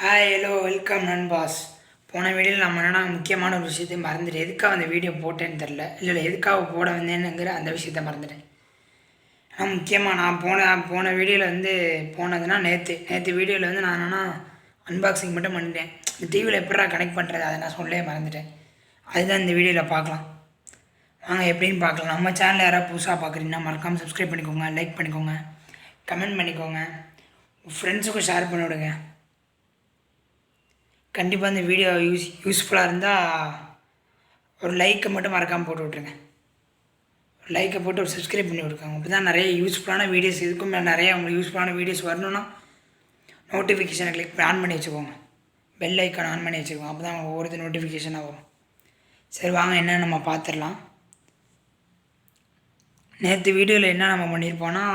Hi hello welcome நண்பாஸ். போன வீடியோவில் நம்ம என்னென்னா முக்கியமான ஒரு விஷயத்தை மறந்துட்டு எதுக்காக அந்த வீடியோ போட்டேன்னு தெரில, இல்லை எதுக்காக போட வந்தேனுங்கிற அந்த விஷயத்த மறந்துட்டேன். ஆனால் முக்கியமாக நான் போன வீடியோவில் போனதுன்னா நேற்று வீடியோவில் நான் என்னென்னா அன்பாக்சிங் மட்டும் பண்ணிட்டேன். இந்த டிவியில் எப்படா கனெக்ட் பண்ணுறது அதை நான் சொல்லவே மறந்துட்டேன். அதுதான் இந்த வீடியோவில் பார்க்கலாம். வாங்க எப்படின்னு பார்க்கலாம். நம்ம சேனலில் யாராவது புதுசாக பார்க்குறீங்கன்னா மறக்காமல் சப்ஸ்கிரைப் பண்ணிக்கோங்க, லைக் பண்ணிக்கோங்க, கமெண்ட் பண்ணிக்கோங்க, உங்கள் ஃப்ரெண்ட்ஸுக்கும் ஷேர் பண்ணி விடுங்க. கண்டிப்பாக இந்த வீடியோ யூஸ்ஃபுல்லாக இருந்தால் ஒரு லைக்கை மட்டும் மறக்காமல் போட்டு விட்ருங்க. ஒரு லைக்கை போட்டு ஒரு சப்ஸ்கிரைப் பண்ணி விட்ருக்காங்க. அப்போ தான் நிறைய யூஸ்ஃபுல்லான வீடியோஸ் இதுக்கும் நிறைய உங்களுக்கு யூஸ்ஃபுல்லான வீடியோஸ் வரணுன்னா நோட்டிஃபிகேஷனை கிளிக் ஆன் பண்ணி வச்சுக்கோங்க. பெல் ஐக்கான் ஆன் பண்ணி வச்சுக்கோங்க. அப்போ தான் ஒவ்வொரு நோட்டிஃபிகேஷனாக வரும். சரி வாங்க என்ன நம்ம பார்த்துடலாம். நேற்று வீடியோவில் என்ன நம்ம பண்ணியிருப்போன்னா,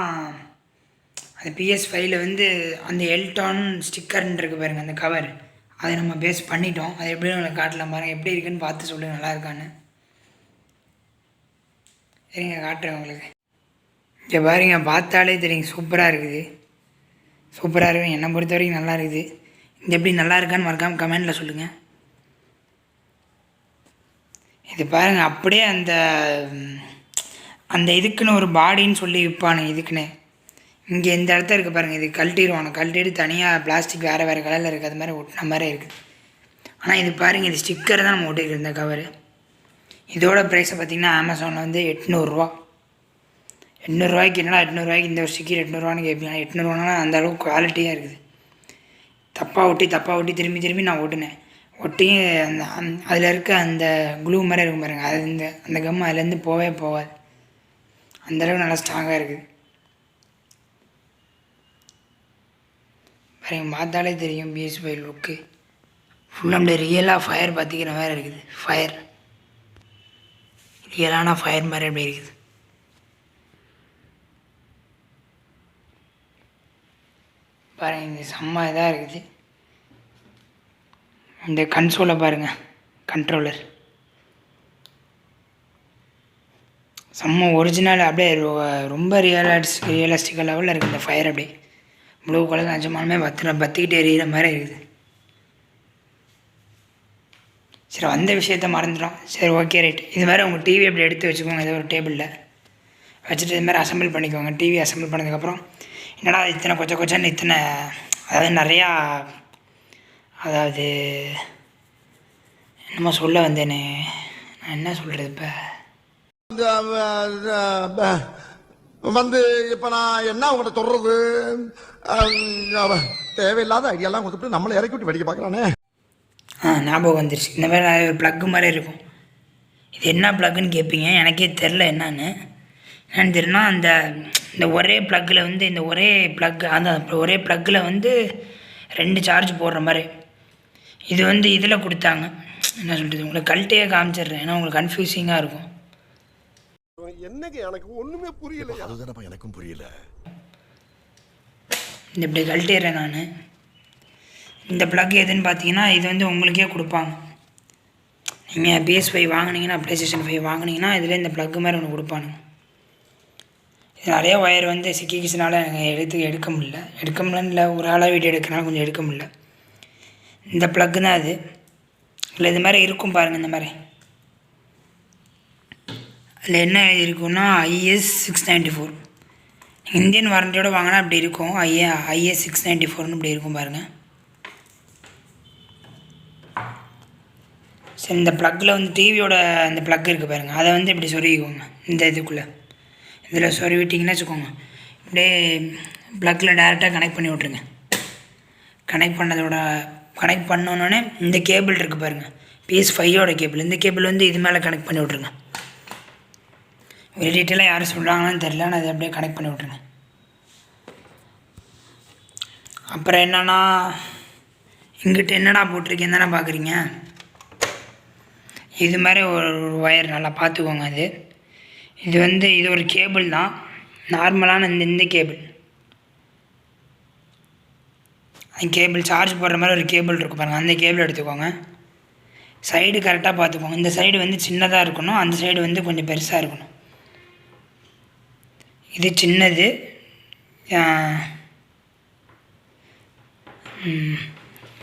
அந்த PS5 அந்த எல்டான் ஸ்டிக்கர்ன்னு இருக்குது பாருங்கள், அந்த கவர் அதை நம்ம பேஸ் பண்ணிட்டோம். அது எப்படியும் உங்களுக்கு காட்டலாம் பாருங்கள். எப்படி இருக்குன்னு பார்த்து சொல்லுங்கள் நல்லா இருக்கான்னு. சரிங்க காட்டுறேன் உங்களுக்கு. இங்கே பாருங்க, பார்த்தாலே தெரியுங்க சூப்பராக இருக்குது. சூப்பராக இருக்கும். என்னை பொறுத்த வரைக்கும் நல்லா இருக்குது. இது எப்படி நல்லா இருக்கான்னு மறக்காமல் கமெண்டில் சொல்லுங்கள். இது பாருங்கள், அப்படியே அந்த இதுக்குன்னு ஒரு பாடின்னு சொல்லி விற்பானுங்க. இதுக்குன்னு இங்கே இந்த இடத்த இருக்குது பாருங்கள். இது கழட்டிடுவானு, கழட்டிட்டு தனியாக பிளாஸ்டிக் வேறு கலரில் இருக்குது. அது மாதிரி ஒட்டின மாதிரி இருக்குது. ஆனால் இது பாருங்கள், இது ஸ்டிக்கர் தான் நம்ம ஒட்டிருக்கோம் இந்த கவரு. இதோட ப்ரைஸை பார்த்திங்கன்னா அமேசானில் 800 800 என்னடா 800 இந்த ஒரு ஸ்டிக்கர் 800 கேட்பீங்க. 800 அந்த அளவுக்கு குவாலிட்டியாக இருக்குது. தப்பாக ஒட்டி திரும்பி நான் ஓட்டினேன். ஒட்டி அந்த அதில் இருக்க அந்த க்ளூ மாதிரி இருக்கும் பாருங்கள், அது அந்த கம் அதுலேருந்து போகாது. அந்தளவுக்கு நல்லா ஸ்ட்ராங்காக இருக்குது. பாருங்கள், பார்த்தாலே தெரியும் PS5 லுக்கு ஃபுல்லாக அப்படியே ரியலாக ஃபயர் பார்த்திக்கிற மாதிரி இருக்குது. ஃபயர் ரியலான ஃபயர் மாதிரி அப்படி இருக்குது. பாருங்கள், இந்த செம்ம இதாக இருக்குது. இந்த கன்சோலை பாருங்கள், கண்ட்ரோலர் செம்ம ஒரிஜினல். அப்படியே ரொம்ப ரியலிஸ்டிக்கல் லெவலில் இருக்குது இந்த ஃபயர். அப்படியே ப்ளூ கலர் நிஜமானமே பற்றிக்கிட்டே எரியிற மாதிரி இருக்குது. சரி, வந்த விஷயத்த மறந்துடும். சரி ஓகே ரைட். இது மாதிரி உங்கள் டிவி அப்படி எடுத்து வச்சுக்கோங்க. ஏதோ ஒரு டேபிளில் வச்சுட்டு இது மாதிரி அசம்பிள் பண்ணிக்கோங்க. டிவி அசம்பிள் பண்ணதுக்கப்புறம் என்னடா இத்தனை கொச்சன்னு இத்தனை, அதாவது நிறையா, அதாவது என்னமோ சொல்ல வந்தேனே, நான் என்ன சொல்கிறது இப்போ நான் என்ன உங்கள்கிட்ட சொல்கிறது, தேவையில்லாத ஐடியாலாம் கொடுத்துட்டு நம்மளை இறக்கி விட்டு வெடிக்க பார்க்குறானே. ஞாபகம் வந்துருச்சு. இந்த மாதிரி ஒரு ப்ளக்கு மாதிரி இருக்கும். இது என்ன ப்ளக்குன்னு கேட்பீங்க. எனக்கே தெரில என்னன்னு தெரியும்னா, இந்த ஒரே ப்ளக்கில் இந்த ஒரே ப்ளக் அந்த ஒரே ப்ளக்கில் 2 சார்ஜ் போடுற மாதிரி. இது இதில் கொடுத்தாங்க. என்ன சொல்கிறது, உங்களுக்கு கழட்டியே காமிச்சிடுறேன், ஏன்னா உங்களுக்கு கன்ஃபியூசிங்காக இருக்கும். என்னங்க எனக்கு ஒன்றுமே புரியல. அதுதானப்பா எனக்கும் புரியல. இப்படி கழட்டிடுறேன் நான். இந்த ப்ளக் எதுன்னு பார்த்தீங்கன்னா, இது உங்களுக்கே கொடுப்பாங்க. நீங்கள் PS5 வாங்கினீங்கன்னா, PlayStation 5 வாங்கினீங்கன்னா இதில் இந்த ப்ளக்கு மாதிரி ஒன்று கொடுப்பானுங்க. இது நிறைய ஒயர் சிக்கிக்கிச்சுனால எனக்கு எடுக்க முடியலன்னு இல்லை, ஒரு ஆளாக வீடியோ எடுக்கிறனால கொஞ்சம் எடுக்க முடியல. இந்த ப்ளக்கு தான் அது. இல்லை இது மாதிரி இருக்கும் பாருங்கள். இந்த மாதிரி அதில் என்ன எழுதியிருக்குன்னா IS694. இந்தியன் வாரண்டியோடு வாங்கினா அப்படி இருக்கும். IS694 இப்படி இருக்கும் பாருங்கள். சரி, இந்த ப்ளக்கில் டிவியோட இந்த ப்ளக் இருக்குது பாருங்கள், அதை இப்படி சொருகிக்கோங்க. இந்த இதுக்குள்ளே இதில் சொருவிட்டிங்கன்னு வச்சுக்கோங்க. இப்படியே ப்ளக்கில் டேரெக்டாக கனெக்ட் பண்ணி விட்ருங்க. கனெக்ட் பண்ணோன்னே இந்த கேபிள் இருக்குது பாருங்கள், PS5 கேபிள். இந்த கேபிள் இது மேலே கனெக்ட் பண்ணி விட்ருங்க. ஒரு டீட்டெயிலாக யாரும் சொல்கிறாங்கன்னு தெரில, நான் அதை அப்படியே கனெக்ட் பண்ணி விட்ருங்க. அப்புறம் என்னென்னா, இங்கிட்ட என்னடா போட்டிருக்கேன் தானே பார்க்குறீங்க. இது மாதிரி ஒரு ஒயர் நல்லா பார்த்துக்கோங்க. இது ஒரு கேபிள் தான், நார்மலான இந்த கேபிள். அந்த கேபிள் சார்ஜ் போடுற மாதிரி ஒரு கேபிள் இருக்கும் பாருங்கள், அந்த கேபிள் எடுத்துக்கோங்க. சைடு கரெக்டாக பார்த்துக்கோங்க. இந்த சைடு சின்னதாக இருக்கணும், அந்த சைடு கொஞ்சம் பெருசாக இருக்கணும். இது சின்னது,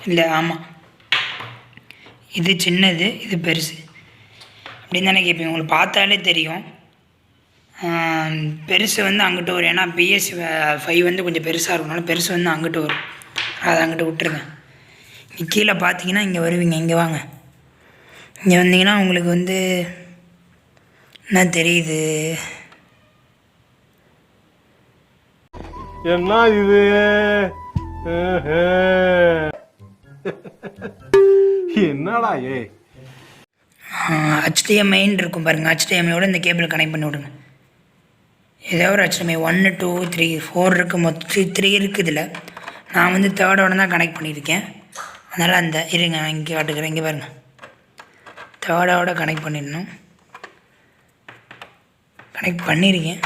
இல்லை, ஆமாம், இது சின்னது, இது பெருசு அப்படின்னு தானே கேட்பீங்க. உங்களுக்கு பார்த்தாலே தெரியும். பெருசு வந்து அங்கிட்டு வரும், ஏன்னா PS5 வந்து கொஞ்சம் பெருசாக இருக்கனால பெருசு வந்து அங்கிட்டு வரும். அதை அங்கிட்டு விட்டுருங்க. கீழே பார்த்தீங்கன்னா இங்கே வருவீங்க, இங்கே வாங்க. இங்கே வந்தீங்கன்னா உங்களுக்கு வந்து என்ன தெரியுது? என்ன இது? என்னடா HDMIன்னு இருக்கும் பாருங்கள். HDMIயோட இந்த கேபிள் கனெக்ட் பண்ணி விடுங்க. ஏதோ ஒரு HDMI 1 2 3 4 இருக்குது, மொத்தம் 3 இருக்குது. இதில் நான் வந்து தேர்டோட தான் கனெக்ட் பண்ணியிருக்கேன். அதனால் அந்த இருங்க, நான் இங்கே காட்டுக்கிறேன். இங்கே பாருங்கள், தேர்டோட கனெக்ட் பண்ணிடணும். கனெக்ட் பண்ணியிருக்கேன்.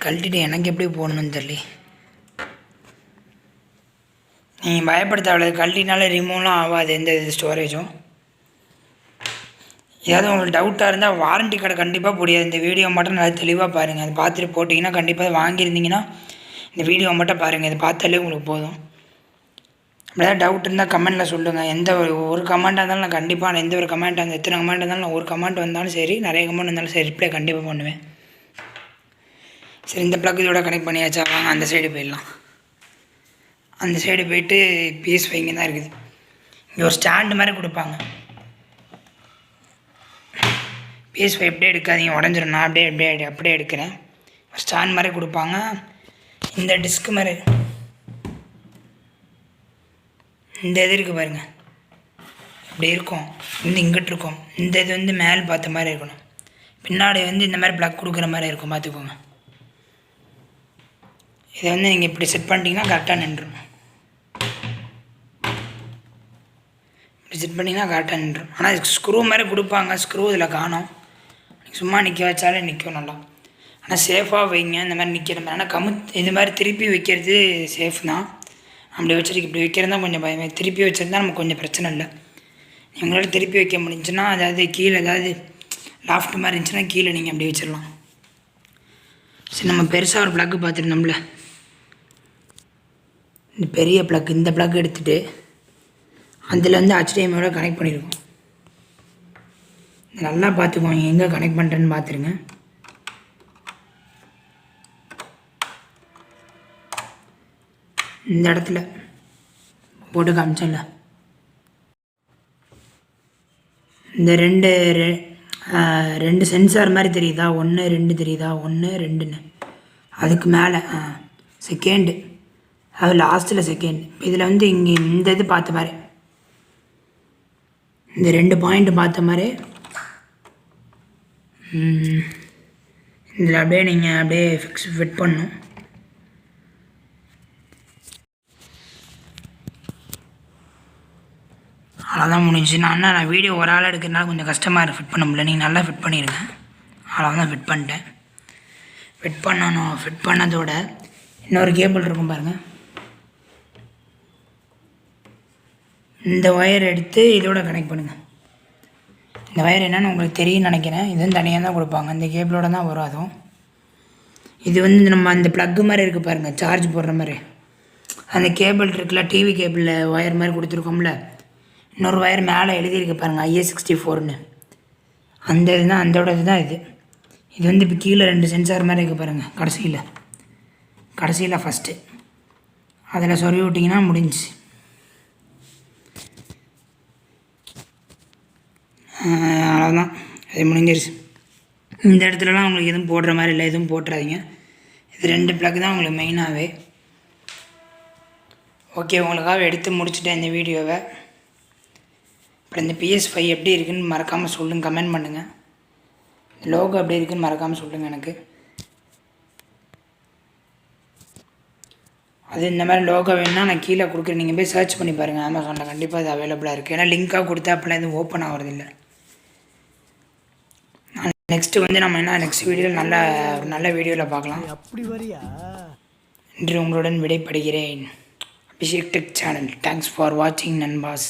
கழட்டிட்டு எனக்கு எப்படி போடணும்னு தெரியல. நீங்கள் பயப்படுத்த அவ்வளோ, கழட்டினால ரிமூவ்லாம் ஆகாது எந்த ஸ்டோரேஜும். ஏதாவது உங்களுக்கு டவுட்டாக இருந்தால் வாரண்டி கார்டு கண்டிப்பாக முடியாது. இந்த வீடியோ மட்டும் நல்லா தெளிவாக பாருங்கள். அதை பார்த்துட்டு போட்டிங்கன்னா கண்டிப்பாக வாங்கியிருந்தீங்கன்னா இந்த வீடியோ மட்டும் பாருங்கள். இதை பார்த்தாலே உங்களுக்கு போதும். அப்படியே டவுட் இருந்தால் கமெண்ட்டில் சொல்லுங்கள். எந்த ஒரு கமெண்ட்டாக இருந்தாலும் நான் கண்டிப்பாக, எந்த ஒரு கமெண்ட்டாக இருந்தால், எத்தனை கமெண்ட் இருந்தாலும், நான் ஒரு கமெண்ட் வந்தாலும் சரி, நிறைய கமெண்ட் வந்தாலும் சரி, ரிப்ளை கண்டிப்பாக பண்ணுவேன். சரி, இந்த ப்ளக் இதோட கனெக்ட் பண்ணியாச்சா? வாங்க அந்த சைடு போயிடலாம். அந்த சைடு போயிட்டு PS5 இங்கே தான் இருக்குது. இங்கே ஒரு ஸ்டாண்டு மாதிரி கொடுப்பாங்க. PS5 எப்படியே எடுக்காதீங்க, உடஞ்சிரும். நான் அப்படியே எடுக்கிறேன். ஸ்டாண்ட் மாதிரி கொடுப்பாங்க. இந்த டிஸ்க் மாதிரி இந்த இது இருக்குது பாருங்கள், இப்படி இருக்கும். இங்கிட்டு இருக்கும். இந்த இது வந்து மேல் பார்த்த மாதிரி இருக்கணும். பின்னாடி வந்து இந்த மாதிரி ப்ளக் கொடுக்குற மாதிரி இருக்கும், பார்த்துக்கோங்க. இதை வந்து நீங்கள் இப்படி செட் பண்ணிட்டீங்கன்னா கரெக்டாக நின்றுடும். இப்படி செட் பண்ணிங்கன்னா கரெக்டாக நின்றுடும். ஆனால் ஸ்க்ரூ மாதிரி கொடுப்பாங்க. ஸ்க்ரூ இதில் காணும். சும்மா நிற்க வச்சாலே நிற்கும் நல்லா. ஆனால் சேஃபாக வைங்க. இந்த மாதிரி நிற்கிற மாதிரி, ஆனால் இது மாதிரி திருப்பி வைக்கிறது சேஃப் தான். அப்படி வச்சுருக்கு, இப்படி வைக்கிறது தான் கொஞ்சம் பயமே. திருப்பி வச்சுருந்தா நமக்கு கொஞ்சம் பிரச்சனை இல்லை. உங்களால் திருப்பி வைக்க முடிஞ்சுன்னா, அதாவது கீழே ஏதாவது லாஃப்ட் மாதிரி இருந்துச்சுன்னா கீழே நீங்கள் அப்படி வச்சிடலாம். சரி, நம்ம பெருசாக ஒரு ப்ளக்கு பார்த்துருந்தோம்ல, இந்த பெரிய ப்ளக், இந்த ப்ளக் எடுத்துகிட்டு அதில் வந்து HDMIயோட கனெக்ட் பண்ணியிருக்கோம். நல்லா பார்த்துக்கோங்க, எங்கே கனெக்ட் பண்ணுறேன்னு பார்த்துருங்க. இந்த இடத்துல போட்டு காமிச்சேன்ல, இந்த ரெண்டு சென்சார் மாதிரி தெரியுதா? 1 2 தெரியுதா? 1 2ன்னு அதுக்கு மேலே செகண்டு, அது லாஸ்ட்டில் செகண்ட். இதில் வந்து இங்கே இந்த இது பார்த்த மாதிரி, இந்த 2 பாயிண்ட் பார்த்த மாதிரி இதில் அப்படியே நீங்கள் அப்படியே ஃபிட் பண்ணணும். அவ்வளோதான் முடிஞ்சு. நான் வீடியோ ஒரு ஆள் எடுக்கிறதுனால கொஞ்சம் கஷ்டமாக இருக்குது, ஃபிட் பண்ண முடியல. நீங்கள் நல்லா ஃபிட் பண்ணிடுங்க. அவ்வளோதான், ஃபிட் பண்ணிட்டேன். ஃபிட் பண்ணணும். ஃபிட் பண்ணதோட இன்னொரு கேபிள் இருக்கும் பாருங்கள், இந்த ஒயர் எடுத்து இதோட கனெக்ட் பண்ணுங்கள். இந்த ஒயர் என்னென்னு உங்களுக்கு தெரியும்னு நினைக்கிறேன். இதுவும் தனியாக தான் கொடுப்பாங்க, இந்த கேபிளோட தான் வரும். அதுவும் இது வந்து நம்ம அந்த ப்ளக்கு மாதிரி இருக்குது பாருங்கள், சார்ஜ் போடுற மாதிரி. அந்த கேபிள் இருக்குல்ல, டிவி கேபிளில் ஒயர் மாதிரி கொடுத்துருக்கோம்ல, இன்னொரு ஒயர் மேலே எழுதியிருக்கு பாருங்கள், IA64ன்னு. அந்த இது தான், அதோட இது தான் இது. இது வந்து இப்போ கீழே 2 சென்சார் மாதிரி இருக்குது பாருங்கள். கடைசியில் ஃபஸ்ட்டு அதில் சொருவி விட்டிங்கன்னா முடிஞ்சு. அவ்வளோதான், அது முடிஞ்சிருச்சு. இந்த இடத்துலலாம் உங்களுக்கு எதுவும் போடுற மாதிரி இல்லை, எதுவும் போட்டுறாதீங்க. இது 2 ப்ளக் தான் உங்களுக்கு மெயினாகவே. ஓகே, உங்களுக்காக எடுத்து முடிச்சுட்டேன் இந்த வீடியோவை. அப்புறம் இந்த PS5 எப்படி இருக்குதுன்னு மறக்காமல் சொல்லுங்கள், கமெண்ட் பண்ணுங்கள். லோகோ எப்படி இருக்குதுன்னு மறக்காமல் சொல்லுங்கள் எனக்கு. அது இந்த மாதிரி லோகோ வேணுன்னா நான் கீழே கொடுக்குறேன், நீங்கள் போய் சர்ச் பண்ணி பாருங்கள். அமேசானில் கண்டிப்பாக அது அவைலபிளாக இருக்குது. ஏன்னா லிங்காக கொடுத்தா அப்போலாம் எதுவும் ஓப்பன் ஆகிறதில்லை. நெக்ஸ்ட்டு வந்து நம்ம என்ன நெக்ஸ்ட் வீடியோவில் நல்ல வீடியோவில் பார்க்கலாம். அப்படி வரியா? இன்று உங்களுடன் விடைபடுகிறேன். Abhishek tech channel. Thanks for வாட்சிங் நண்பாஸ்.